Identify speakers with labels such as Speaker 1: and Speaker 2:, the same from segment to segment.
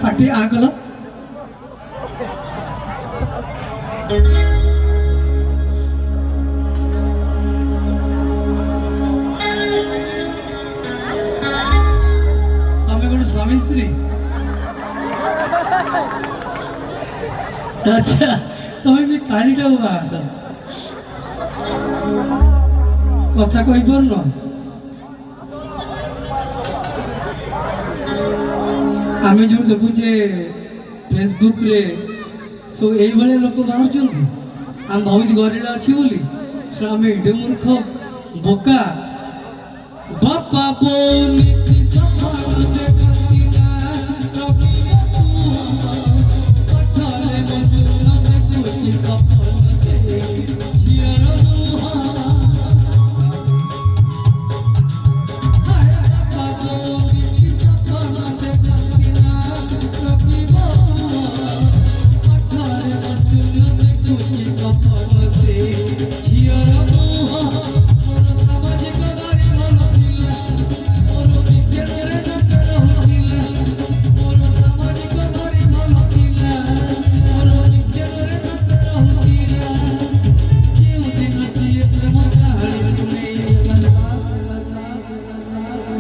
Speaker 1: Party আগলো স্বামী স্ত্রী আচ্ছা তুমি কাহিনীটা কথা কইব না আমি जो देखुचे फेसबुक रे सो एई भले लोक बाहरचंती हम भावुची गरिला अछि बोली सो हम एडे मूर्ख बोका बापा बोली की सफल देखती ना कभी तू पठाले मसुना देखुची सफल से जियर नुहा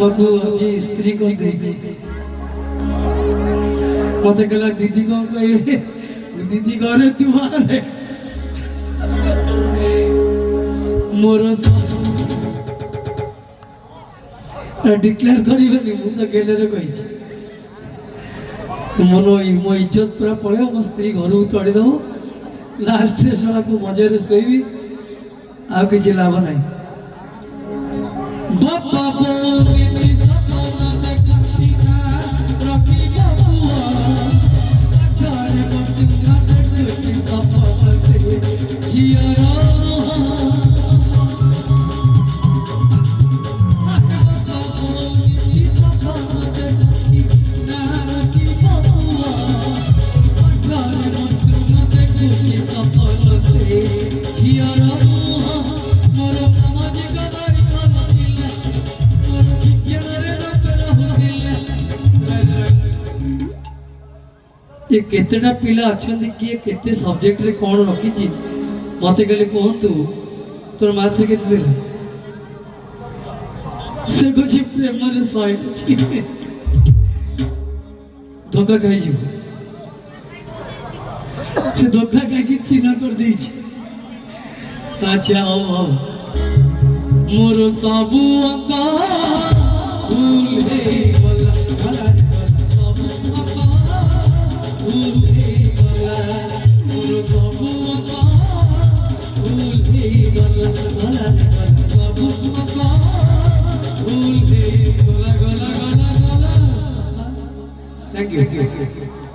Speaker 1: बाबू जी स्त्री को दीजिए मत कहला दीदी को कहे दीदी घरे तुम्हारे मोर डिक्लेयर करिबनी मु तो गेले रे कहि छी मनो मो इज्जत पूरा पळे मो स्त्री घर तोड़ी दबो लास्ट रे सला को मजे रे सोईबी आ किछि लाभ नाही बापा बोली की सपना देखती ना रखी बबुआ अठारे मसिना देखती सपना से जिया बापा बोली की सपना देखती ना रखी बबुआ अठारे मसिना देखती सपना से जिया ये केतेटा पिला अच्छे किए केते सब्जेक्ट रे कौन रखी मत कहले कहतु तोर माथि केते दिला से कुछ प्रेम रे सय धोखा खाई जी से धोखा खाई कि चिन्ह कर दी अच्छा आओ मोर सबु अका भूल हे वाला Thank you.